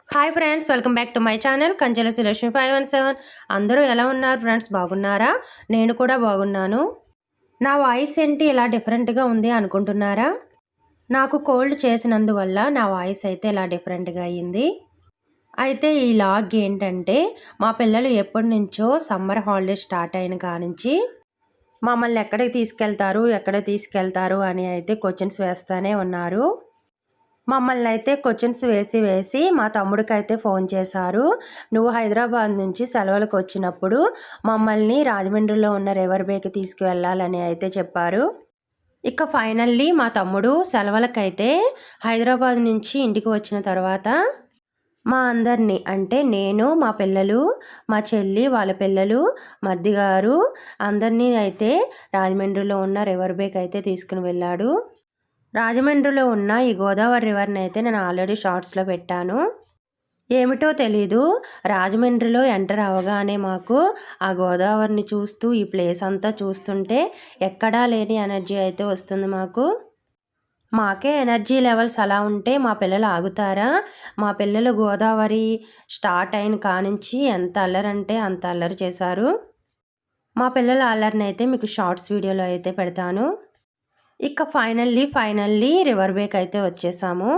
Hi friends, welcome back to my channel Kanchela Sulakshmi 517. అందరూ ఎలా ఉన్నారు ఫ్రెండ్స్? బాగున్నారా? నేను కూడా బాగున్నాను. నా వాయిస్ ఏంటి ఇలా డిఫరెంట్గా ఉంది అనుకుంటున్నారా? నాకు కోల్డ్ చేసినందువల్ల నా వాయిస్ అయితే ఇలా డిఫరెంట్గా అయ్యింది. అయితే ఈ లాగ్ ఏంటంటే, మా పిల్లలు ఎప్పటి నుంచో సమ్మర్ హాలిడేస్ స్టార్ట్ అయిన కానించి మమ్మల్ని ఎక్కడికి తీసుకెళ్తారు అని అయితే క్వశ్చన్స్ వేస్తూనే ఉన్నారు. మమ్మల్ని అయితే క్వశ్చన్స్ వేసి మా తమ్ముడికైతే ఫోన్ చేశారు. నువ్వు హైదరాబాద్ నుంచి సెలవులకు వచ్చినప్పుడు మమ్మల్ని రాజమండ్రిలో ఉన్న రివర్ బేకి తీసుకువెళ్ళాలని అయితే చెప్పారు. ఇక ఫైనల్లీ మా తమ్ముడు సెలవులకైతే హైదరాబాద్ నుంచి ఇంటికి వచ్చిన తర్వాత మా అందరినీ అంటే నేను, మా పిల్లలు, మా చెల్లి, వాళ్ళ పిల్లలు, మరిది గారు అందరినీ అయితే రాజమండ్రిలో ఉన్న రివర్ బేకి అయితే తీసుకుని వెళ్ళాడు. రాజమండ్రిలో ఉన్న ఈ గోదావరి రివర్ని అయితే నేను ఆల్రెడీ షార్ట్స్లో పెట్టాను. ఏమిటో తెలీదు, రాజమండ్రిలో ఎంటర్ అవ్వగానే మాకు ఆ గోదావరిని చూస్తూ ఈ ప్లేస్ అంతా చూస్తుంటే ఎక్కడా లేని ఎనర్జీ అయితే వస్తుంది మాకు. మాకే ఎనర్జీ లెవెల్స్ అలా ఉంటే మా పిల్లలు ఆగుతారా? మా పిల్లలు గోదావరి స్టార్ట్ అయిన కానించి ఎంత అల్లరంటే అంత అల్లరి చేశారు. మా పిల్లల అల్లరిని అయితే మీకు షార్ట్స్ వీడియోలో అయితే పెడతాను. ఇక ఫైనల్లీ రివర్ బేక్ అయితే వచ్చేసాము.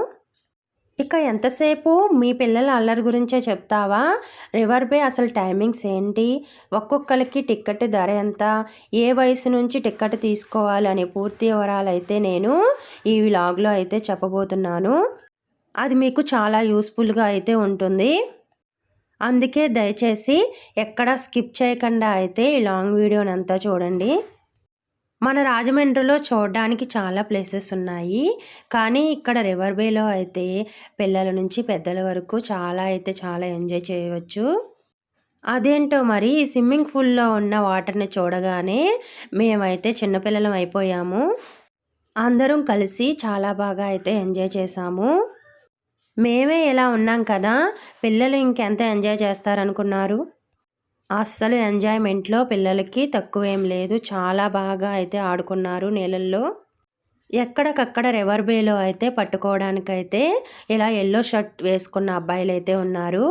ఇక ఎంతసేపు మీ పిల్లల అల్లరి గురించే చెప్తావా? రివర్ బే అసలు టైమింగ్స్ ఏంటి? ఒక్కొక్కరికి టికెట్ ధర ఎంత? ఏ వయసు నుంచి టికెట్ తీసుకోవాలని పూర్తి వివరాలు అయితే నేను ఈ వ్లాగ్లో అయితే చెప్పబోతున్నాను. అది మీకు చాలా యూస్ఫుల్గా అయితే ఉంటుంది. అందుకే దయచేసి ఎక్కడా స్కిప్ చేయకుండా అయితే ఈ లాంగ్ వీడియోని అంతా చూడండి. మన రాజమండ్రిలో చూడడానికి చాలా ప్లేసెస్ ఉన్నాయి. కానీ ఇక్కడ రివర్ బేలో అయితే పిల్లల నుంచి పెద్దల వరకు చాలా ఎంజాయ్ చేయవచ్చు. అదేంటో మరి స్విమ్మింగ్ పూల్లో ఉన్న వాటర్ని చూడగానే మేమైతే చిన్నపిల్లలం అయిపోయాము. అందరం కలిసి చాలా బాగా అయితే ఎంజాయ్ చేసాము. మేమే ఇలా ఉన్నాం కదా, పిల్లలు ఇంకెంత ఎంజాయ్ చేస్తారనుకున్నారు? అస్సలు ఎంజాయ్మెంట్లో పిల్లలకి తక్కువేం లేదు. చాలా బాగా అయితే ఆడుకున్నారు నీళ్ళల్లో. ఎక్కడికక్కడ రివర్ బేలో అయితే పట్టుకోవడానికైతే ఇలా ఎల్లో షర్ట్ వేసుకున్న అబ్బాయిలు అయితే ఉన్నారు.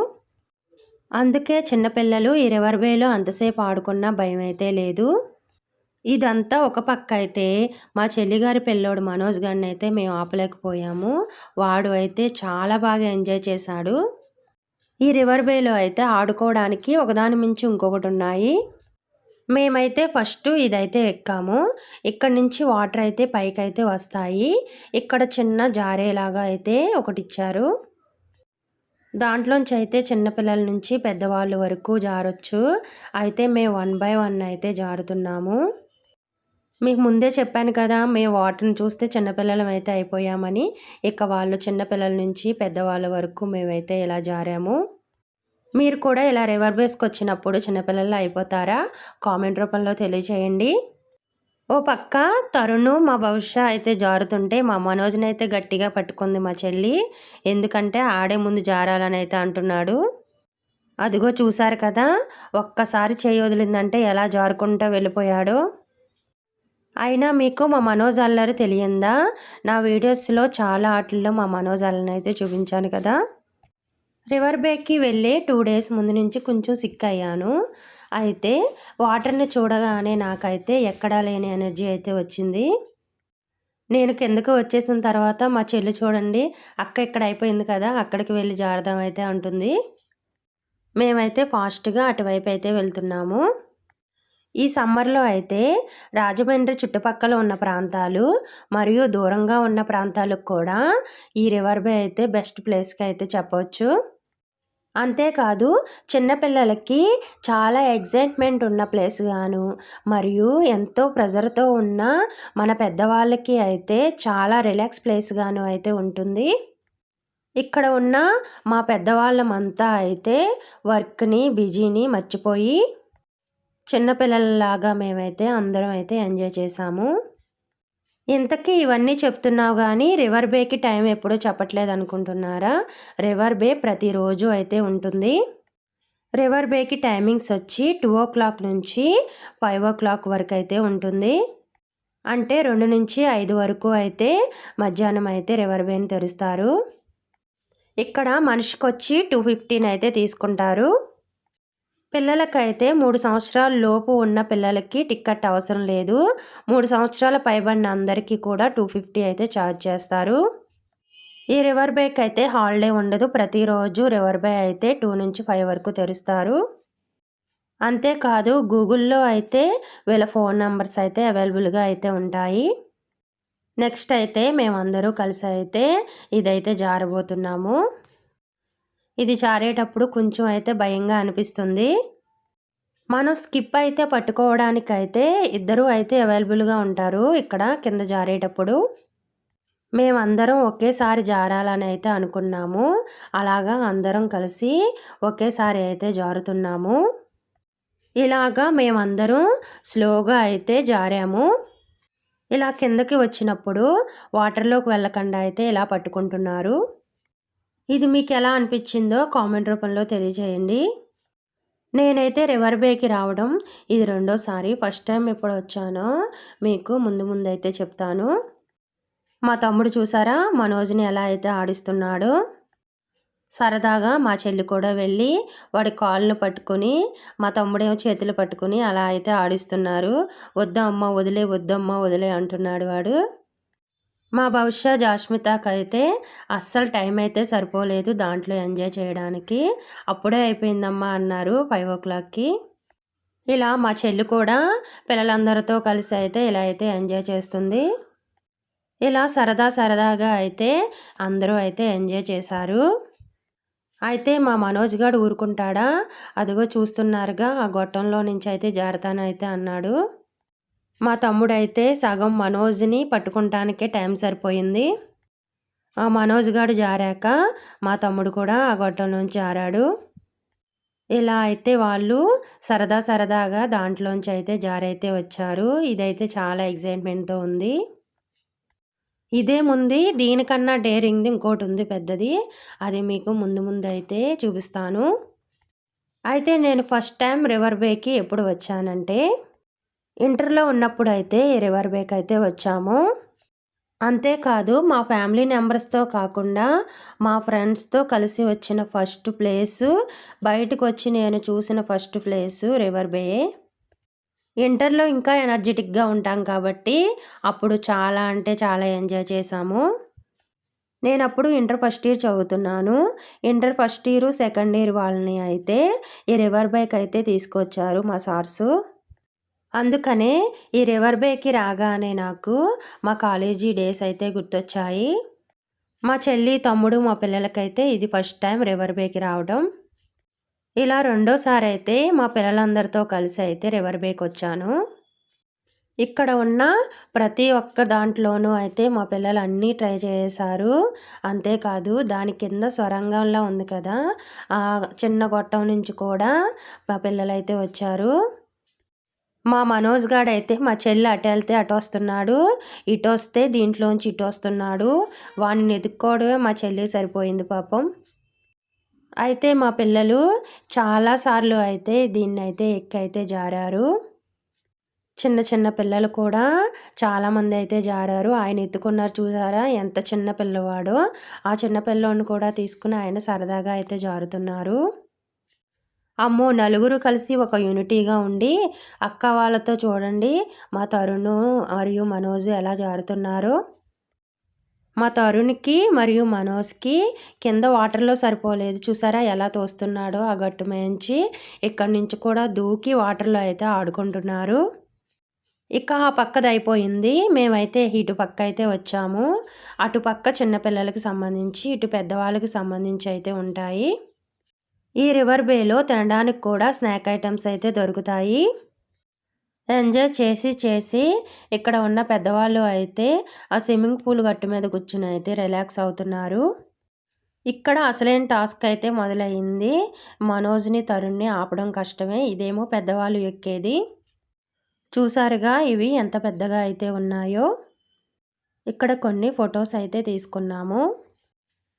అందుకే చిన్నపిల్లలు ఈ రివర్ బేలో అంతసేపు ఆడుకున్న భయం అయితే లేదు. ఇదంతా ఒక పక్క అయితే మా చెల్లిగారి పిల్లోడు మనోజ్ గారిని అయితే మేము ఆపలేకపోయాము. వాడు అయితే చాలా బాగా ఎంజాయ్ చేశాడు. ఈ రివర్ బేలో అయితే ఆడుకోవడానికి ఒకదాని మించి ఇంకొకటి ఉన్నాయి. మేమైతే ఫస్ట్ ఇదైతే ఎక్కాము. ఇక్కడ నుంచి వాటర్ అయితే పైకి అయితే వస్తాయి. ఇక్కడ చిన్న జారేలాగా అయితే ఒకటి ఇచ్చారు. దాంట్లోంచి అయితే చిన్నపిల్లల నుంచి పెద్దవాళ్ళు వరకు జారొచ్చు. అయితే మేము 1 బై 1 అయితే జారుతున్నాము. మీకు ముందే చెప్పాను కదా, మేము వాటర్ని చూస్తే చిన్నపిల్లలం అయితే అయిపోయామని. ఇక వాళ్ళు చిన్నపిల్లల నుంచి పెద్దవాళ్ళ వరకు మేమైతే ఇలా జారాము. మీరు కూడా ఇలా రివర్ బేస్కి వచ్చినప్పుడు చిన్నపిల్లలు అయిపోతారా? కామెంట్ రూపంలో తెలియచేయండి. ఓ పక్క తరుణ్ మా భవిష్య అయితే జారుతుంటే మా మనోజ్ని అయితే గట్టిగా పట్టుకుంది మా చెల్లి. ఎందుకంటే ఆడే ముందు జారాలని అయితే అంటున్నాడు. అదిగో చూసారు కదా, ఒక్కసారి చేయి వదిలిందంటే ఎలా జారుకుంటూ వెళ్ళిపోయాడో. అయినా మీకు మా మనోజ్ అల్లరి తెలియందా? నా వీడియోస్లో చాలా ఆటల్లో మా మనోజ్ అల్లరిని అయితే చూపించాను కదా. రివర్ బేకి వెళ్ళే 2 డేస్ ముందు నుంచి కొంచెం సిక్ అయ్యాను. అయితే వాటర్ని చూడగానే నాకైతే ఎక్కడా లేని ఎనర్జీ అయితే వచ్చింది. నేను కిందకు వచ్చేసిన తర్వాత మా చెల్లి చూడండి, అక్క ఇక్కడ అయిపోయింది కదా, అక్కడికి వెళ్ళి జారుదాం అయితే అంటుంది. మేమైతే ఫాస్ట్గా అటువైపు అయితే వెళ్తున్నాము. ఈ సమ్మర్లో అయితే రాజమండ్రి చుట్టుపక్కల ఉన్న ప్రాంతాలు మరియు దూరంగా ఉన్న ప్రాంతాలకు కూడా ఈ రివర్ బే అయితే బెస్ట్ ప్లేస్గా అయితే చెప్పవచ్చు. అంతేకాదు చిన్నపిల్లలకి చాలా ఎగ్జైట్మెంట్ ఉన్న ప్లేస్ గాను, మరియు ఎంతో ప్రెజర్తో ఉన్న మన పెద్దవాళ్ళకి అయితే చాలా రిలాక్స్ ప్లేస్ గాను అయితే ఉంటుంది. ఇక్కడ ఉన్న మా పెద్దవాళ్ళమంతా అయితే వర్క్ని బిజీని మర్చిపోయి చిన్నపిల్లలలాగా మేమైతే అందరం అయితే ఎంజాయ్ చేసాము. ఇంతకీ ఇవన్నీ చెప్తున్నావు కానీ రివర్ బేకి టైం ఎప్పుడూ చెప్పట్లేదు అనుకుంటున్నారా? రివర్ బే ప్రతిరోజు అయితే ఉంటుంది. రివర్ బేకి టైమింగ్స్ వచ్చి 2:00 నుంచి 5:00 వరకు అయితే ఉంటుంది. అంటే 2 నుంచి 5 వరకు అయితే మధ్యాహ్నం అయితే రివర్ బేని తెరుస్తారు. ఇక్కడ మనిషికొచ్చి 215 అయితే తీసుకుంటారు. పిల్లలకైతే 3 సంవత్సరాల లోపు ఉన్న పిల్లలకి టికెట్ అవసరం లేదు. 3 సంవత్సరాల పైబడిన అందరికీ కూడా 250 అయితే ఛార్జ్ చేస్తారు. ఈ రివర్ బేకి అయితే హాలిడే ఉండదు. ప్రతిరోజు రివర్ బే అయితే 2 నుంచి 5 వరకు తెరుస్తారు. అంతేకాదు గూగుల్‌లో అయితే వీళ్ళ ఫోన్ నంబర్స్ అయితే అవైలబుల్‌గా అయితే ఉంటాయి. నెక్స్ట్ అయితే మేమందరూ కలిసి అయితే ఇదైతే జారబోతున్నాము. ఇది జారేటప్పుడు కొంచెం అయితే భయంగా అనిపిస్తుంది. మనం స్కిప్ అయితే పట్టుకోవడానికైతే ఇద్దరు అయితే అవైలబుల్‌గా ఉంటారు ఇక్కడ కింద జారేటప్పుడు. మేమందరం ఒకేసారి జారాలని అయితే అనుకున్నాము. అలాగా అందరం కలిసి ఒకేసారి అయితే జారుతున్నాము. ఇలాగా మేమందరం స్లోగా అయితే జారాము. ఇలా కిందకి వచ్చినప్పుడు వాటర్‌లోకి వెళ్ళకుండా అయితే ఇలా పట్టుకుంటున్నారు. ఇది మీకు ఎలా అనిపించిందో కామెంట్ రూపంలో తెలియజేయండి. నేనైతే రివర్ బేకి రావడం ఇది రెండోసారి. ఫస్ట్ టైం ఎప్పుడు వచ్చానో మీకు ముందైతే చెప్తాను. మా తమ్ముడు చూసారా మనోజ్‌ని ఎలా అయితే ఆడిస్తున్నాడో. సరదాగా మా చెల్లి కూడా వెళ్ళి వాడి కాళ్ళను పట్టుకొని, మా తమ్ముడేమో చేతులు పట్టుకొని అలా అయితే ఆడిస్తున్నారు. వద్దమ్మా వదిలే, వద్దమ్మా వదిలే అంటున్నాడు వాడు. మా భవిష్య జాష్మితకైతే అస్సలు టైం అయితే సరిపోలేదు దాంట్లో ఎంజాయ్ చేయడానికి. అప్పుడే అయిపోయిందమ్మా అన్నారు 5:00కి. ఇలా మా చెల్లి కూడా పిల్లలందరితో కలిసి అయితే ఇలా అయితే ఎంజాయ్ చేస్తుంది. ఇలా సరదాగా అయితే అందరూ అయితే ఎంజాయ్ చేశారు. అయితే మా మనోజ్ గాడు ఊరుకుంటాడా? అదిగో చూస్తున్నారుగా ఆ గొట్టంలో నుంచి అయితే జారుతానైతే అన్నాడు. మా తమ్ముడైతే సగం మనోజ్‌ని పట్టుకుంటానికే టైం సరిపోయింది. ఆ మనోజ్ గాడు జారాక మా తమ్ముడు కూడా ఆ గొట్టం నుంచి జారాడు. ఇలా అయితే వాళ్ళు సరదాగా దాంట్లోంచి అయితే జారైతే వచ్చారు. ఇదైతే చాలా ఎక్సైట్‌మెంట్‌తో ఉంది. ఇదేముంది దీనికన్నా డేరింగ్‌ది ఇంకోటుంది పెద్దది. అది మీకు ముందైతే చూపిస్తాను. అయితే నేను ఫస్ట్ టైం రివర్ బేకి ఎప్పుడు వచ్చానంటే, ఇంటర్‌లో ఉన్నప్పుడైతే ఈ రివర్ బేకి అయితే వచ్చాము. అంతేకాదు మా ఫ్యామిలీ మెంబర్స్‌తో కాకుండా మా ఫ్రెండ్స్‌తో కలిసి వచ్చిన ఫస్ట్ ప్లేసు, బయటకొచ్చి నేను చూసిన ఫస్ట్ ప్లేసు రివర్ బేయే. ఇంటర్‌లో ఇంకా ఎనర్జిటిక్‌గా ఉంటాం కాబట్టి అప్పుడు చాలా అంటే చాలా ఎంజాయ్ చేశాము. నేనప్పుడు ఇంటర్ ఫస్ట్ ఇయర్ చదువుతున్నాను. Inter first year, second year వాళ్ళని అయితే ఈ రివర్ బేకి అయితే తీసుకొచ్చారు మా సార్సు. అందుకనే ఈ రివర్ బేకి రాగానే నాకు మా కాలేజీ డేస్ అయితే గుర్తొచ్చాయి. మా చెల్లి, తమ్ముడు, మా పిల్లలకైతే ఇది ఫస్ట్ టైం రివర్ బేకి రావడం. ఇలా రెండోసారి అయితే మా పిల్లలందరితో కలిసి అయితే రివర్ బేకి వచ్చాను. ఇక్కడ ఉన్న ప్రతి ఒక్క దాంట్లోనూ అయితే మా పిల్లలు అన్నీ ట్రై చేశారు. అంతేకాదు దాని కింద సొరంగంలా ఉంది కదా! ఆ చిన్న గొట్టం నుంచి కూడా మా పిల్లలైతే వచ్చారు. మా మనోజ్ గాడైతే మా చెల్లి అటెళ్తే అటొస్తున్నాడు. ఇటొస్తే దీంట్లోంచి ఇటొస్తున్నాడు. వాడిని ఎతుక్కోవడమే మా చెల్లికి సరిపోయింది పాపం. అయితే మా పిల్లలు చాలా సార్లు అయితే దీన్నైతే ఎక్కైతే జారారు. చిన్న పిల్లలు కూడా చాలామంది అయితే జారారు. ఆయన ఎత్తుకున్నారు చూసారా ఎంత చిన్న పిల్లవాడో. ఆ చిన్న పిల్లోడిని కూడా తీసుకుని ఆయన సరదాగా అయితే జారుతున్నారు. అమ్మో! నలుగురు కలిసి ఒక యూనిటీగా ఉండి అక్క వాళ్ళతో చూడండి మా తరుణు మరియు మనోజ్ ఎలా జారుతున్నారో. మా తరుణ్‌కి మరియు మనోజ్‌కి కింద వాటర్‌లో సరిపోలేదు. చూసారా ఎలా తోస్తున్నాడో ఆ గట్టు మీంచి. ఇక్కడి నుంచి కూడా దూకి వాటర్‌లో అయితే ఆడుకుంటున్నారు. ఇక ఆ పక్కదయిపోయింది. మేమైతే ఇటు పక్క అయితే వచ్చాము. అటుపక్క చిన్న పిల్లలకి సంబంధించి, ఇటు పెద్దవాళ్ళకి సంబంధించి అయితే ఉంటాయి. ఈ రివర్ బేలో తినడానికి కూడా స్నాక్ ఐటమ్స్ అయితే దొరుకుతాయి. ఎంజాయ్ చేసి ఇక్కడ ఉన్న పెద్దవాళ్ళు అయితే ఆ స్విమ్మింగ్ పూల్ గట్టు మీద కూర్చుని అయితే రిలాక్స్ అవుతున్నారు. ఇక్కడ అసలైన టాస్క్ అయితే మొదలైంది. మనోజ్‌ని, తరుణ్‌ని ఆపడం కష్టమే. ఇదేమో పెద్దవాళ్ళు ఎక్కేది. చూసారుగా ఇవి ఎంత పెద్దగా అయితే ఉన్నాయో. ఇక్కడ కొన్ని ఫొటోస్ అయితే తీసుకున్నాము.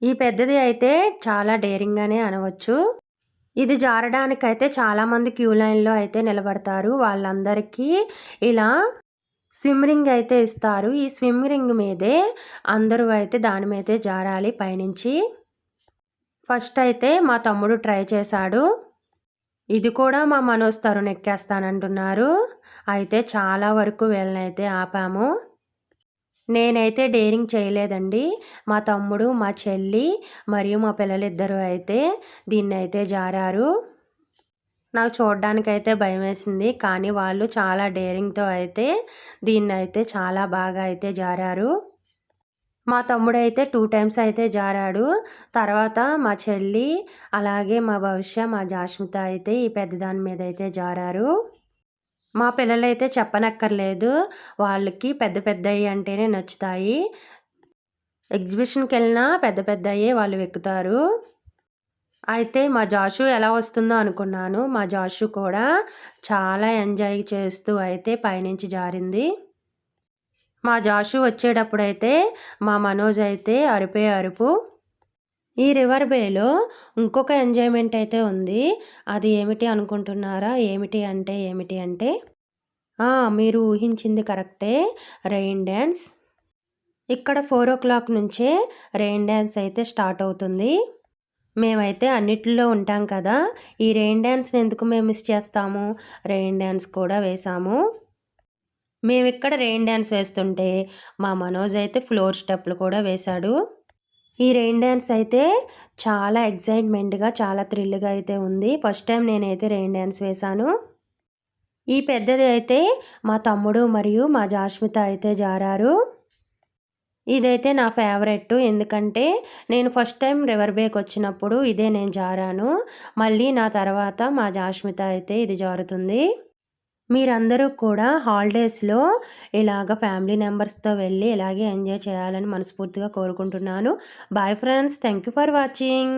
ఈ పెద్దది అయితే చాలా డేరింగ్‌గానే అనవచ్చు. ఇది జారడానికైతే చాలామంది క్యూ లైన్‌లో అయితే నిలబడతారు. వాళ్ళందరికీ ఇలా స్విమ్ రింగ్ అయితే ఇస్తారు. ఈ స్విమ్ రింగ్ మీదే అందరూ అయితే దాని మీదే జారాలి పైనుంచి. ఫస్ట్ అయితే మా తమ్ముడు ట్రై చేశాడు. ఇది కూడా మా మనోజ్ తరుణ్ ఎక్కేస్తానంటున్నారు. అయితే చాలా వరకు వీళ్ళనైతే ఆపాము. నేనైతే డేరింగ్ చేయలేదండి. మా తమ్ముడు, మా చెల్లి మరియు మా పిల్లలిద్దరూ అయితే దీన్నైతే జారారు. నాకు చూడ్డానికైతే భయమేసింది. కానీ వాళ్ళు చాలా డేరింగ్‌తో అయితే దీన్నైతే చాలా బాగా అయితే జారారు. మా తమ్ముడైతే 2 టైమ్స్ అయితే జారాడు. తర్వాత మా చెల్లి, అలాగే మా భవిష్య, మా జాష్మిత అయితే ఈ పెద్దదాని మీదైతే జారారు. మా పిల్లలైతే చెప్పనక్కర్లేదు. వాళ్ళకి పెద్ద పెద్దయి అంటేనే నచ్చుతాయి. ఎగ్జిబిషన్‌కెళ్ళినా పెద్ద పెద్దయ్యే వాళ్ళు ఎక్కుతారు. అయితే మా జాషు ఎలా వస్తుందో అనుకున్నాను. మా జాషు కూడా చాలా ఎంజాయ్ చేస్తూ అయితే పైనుంచి జారింది. మా జాషు వచ్చేటప్పుడైతే మా మనోజ్ అయితే అరుపే అరుపు. ఈ రివర్ బేలో ఇంకొక ఎంజాయ్‌మెంట్ అయితే ఉంది. అది ఏమిటి అనుకుంటున్నారా? ఏమిటి అంటే మీరు ఊహించింది కరెక్టే. Rain dance. ఇక్కడ 4:00 నుంచే రెయిన్ డాన్స్ అయితే స్టార్ట్ అవుతుంది. మేమైతే అన్నిట్లో ఉంటాం కదా! ఈ రెయిన్ డాన్స్‌ని ఎందుకు మేము మిస్ చేస్తాము? రెయిన్ డాన్స్ కూడా వేశాము. మేమిక్కడ రెయిన్ డాన్స్ వేస్తుంటే మా మనోజ్ అయితే ఫ్లోర్ స్టెప్పులు కూడా వేశాడు. ఈ రెయిన్ డాన్స్ అయితే చాలా ఎక్సైట్‌మెంట్‌గా, చాలా థ్రిల్‌గా అయితే ఉంది. ఫస్ట్ టైం నేనైతే రెయిన్ డాన్స్ వేశాను. ఈ పెద్దది అయితే మా తమ్ముడు మరియు మా జాష్మిత అయితే జారారు. ఇదైతే నా ఫేవరెట్. ఎందుకంటే నేను ఫస్ట్ టైం రివర్ బేకొచ్చినప్పుడు ఇదే నేను జారాను. మళ్ళీ నా తర్వాత మా జాష్మిత అయితే ఇది జారుతుంది. మీరందరూ కూడా హాలిడేస్‌లో ఇలాగ ఫ్యామిలీ మెంబర్స్‌తో వెళ్ళి ఇలాగే ఎంజాయ్ చేయాలని మనస్ఫూర్తిగా కోరుకుంటున్నాను. Bye friends. Thank you for watching.